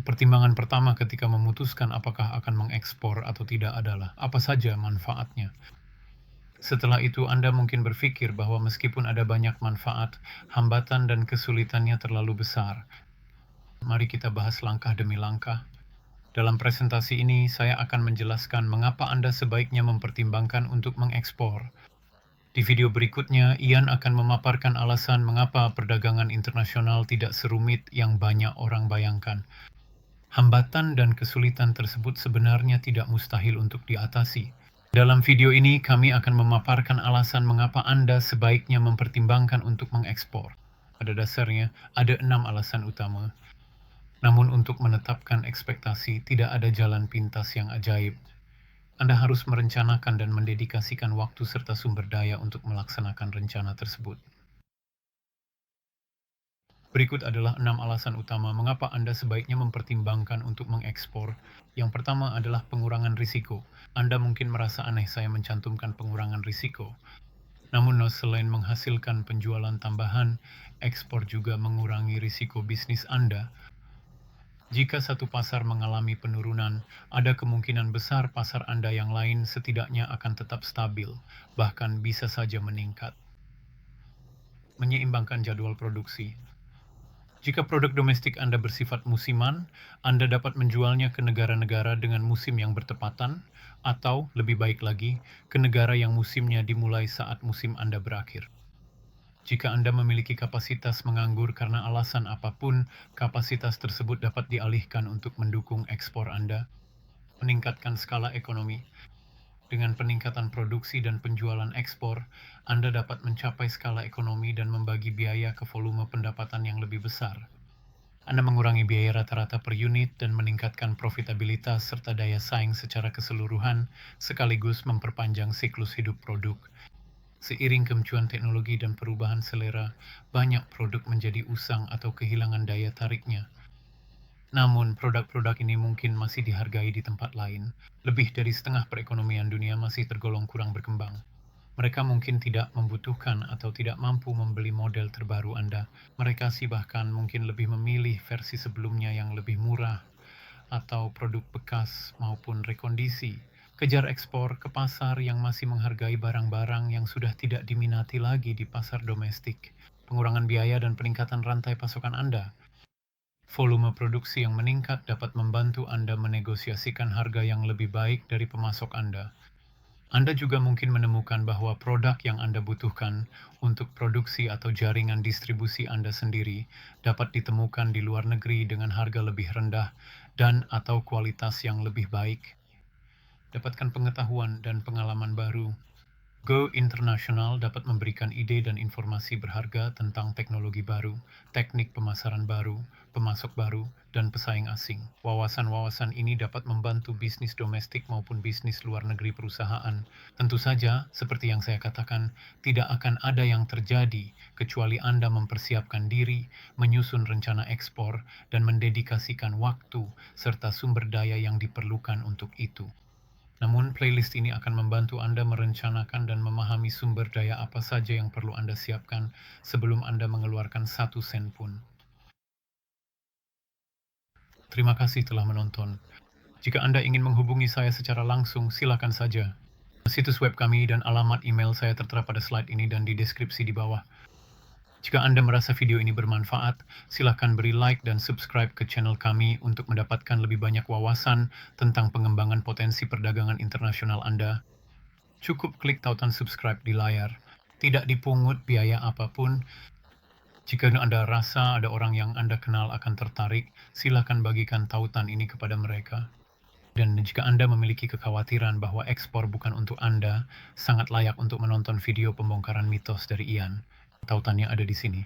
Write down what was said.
Pertimbangan pertama ketika memutuskan apakah akan mengekspor atau tidak adalah apa saja manfaatnya. Setelah itu, Anda mungkin berpikir bahwa meskipun ada banyak manfaat, hambatan dan kesulitannya terlalu besar. Mari kita bahas langkah demi langkah. Dalam presentasi ini, saya akan menjelaskan mengapa Anda sebaiknya mempertimbangkan untuk mengekspor. Di video berikutnya, Ian akan memaparkan alasan mengapa perdagangan internasional tidak serumit yang banyak orang bayangkan. Hambatan dan kesulitan tersebut sebenarnya tidak mustahil untuk diatasi. Dalam video ini, kami akan memaparkan alasan mengapa Anda sebaiknya mempertimbangkan untuk mengekspor. Pada dasarnya, ada 6 alasan utama. Namun untuk menetapkan ekspektasi, tidak ada jalan pintas yang ajaib. Anda harus merencanakan dan mendedikasikan waktu serta sumber daya untuk melaksanakan rencana tersebut. Berikut adalah 6 alasan utama mengapa Anda sebaiknya mempertimbangkan untuk mengekspor. Yang pertama adalah pengurangan risiko. Anda mungkin merasa aneh saya mencantumkan pengurangan risiko. Namun selain menghasilkan penjualan tambahan, ekspor juga mengurangi risiko bisnis Anda. Jika satu pasar mengalami penurunan, ada kemungkinan besar pasar Anda yang lain setidaknya akan tetap stabil, bahkan bisa saja meningkat. Menyeimbangkan jadwal produksi. Jika produk domestik Anda bersifat musiman, Anda dapat menjualnya ke negara-negara dengan musim yang bertepatan, atau lebih baik lagi, ke negara yang musimnya dimulai saat musim Anda berakhir. Jika Anda memiliki kapasitas menganggur karena alasan apapun, kapasitas tersebut dapat dialihkan untuk mendukung ekspor Anda. Meningkatkan skala ekonomi. Dengan peningkatan produksi dan penjualan ekspor, Anda dapat mencapai skala ekonomi dan membagi biaya ke volume pendapatan yang lebih besar. Anda mengurangi biaya rata-rata per unit dan meningkatkan profitabilitas serta daya saing secara keseluruhan, sekaligus memperpanjang siklus hidup produk. Seiring kemajuan teknologi dan perubahan selera, banyak produk menjadi usang atau kehilangan daya tariknya. Namun, produk-produk ini mungkin masih dihargai di tempat lain. Lebih dari setengah perekonomian dunia masih tergolong kurang berkembang. Mereka mungkin tidak membutuhkan atau tidak mampu membeli model terbaru Anda. Mereka sih bahkan mungkin lebih memilih versi sebelumnya yang lebih murah, atau produk bekas maupun rekondisi. Kejar ekspor ke pasar yang masih menghargai barang-barang yang sudah tidak diminati lagi di pasar domestik. Pengurangan biaya dan peningkatan rantai pasokan Anda. Volume produksi yang meningkat dapat membantu Anda menegosiasikan harga yang lebih baik dari pemasok Anda. Anda juga mungkin menemukan bahwa produk yang Anda butuhkan untuk produksi atau jaringan distribusi Anda sendiri dapat ditemukan di luar negeri dengan harga lebih rendah dan atau kualitas yang lebih baik. Dapatkan pengetahuan dan pengalaman baru. Go International dapat memberikan ide dan informasi berharga tentang teknologi baru, teknik pemasaran baru, pemasok baru, dan pesaing asing. Wawasan-wawasan ini dapat membantu bisnis domestik maupun bisnis luar negeri perusahaan. Tentu saja, seperti yang saya katakan, tidak akan ada yang terjadi kecuali Anda mempersiapkan diri, menyusun rencana ekspor, dan mendedikasikan waktu serta sumber daya yang diperlukan untuk itu. Namun, playlist ini akan membantu Anda merencanakan dan memahami sumber daya apa saja yang perlu Anda siapkan sebelum Anda mengeluarkan 1 sen pun. Terima kasih telah menonton. Jika Anda ingin menghubungi saya secara langsung, silakan saja. Situs web kami dan alamat email saya tertera pada slide ini dan di deskripsi di bawah. Jika Anda merasa video ini bermanfaat, silakan beri like dan subscribe ke channel kami untuk mendapatkan lebih banyak wawasan tentang pengembangan potensi perdagangan internasional Anda. Cukup klik tautan subscribe di layar. Tidak dipungut biaya apapun. Jika Anda rasa ada orang yang Anda kenal akan tertarik, silakan bagikan tautan ini kepada mereka. Dan jika Anda memiliki kekhawatiran bahwa ekspor bukan untuk Anda, sangat layak untuk menonton video pembongkaran mitos dari Ian. Tautannya ada di sini.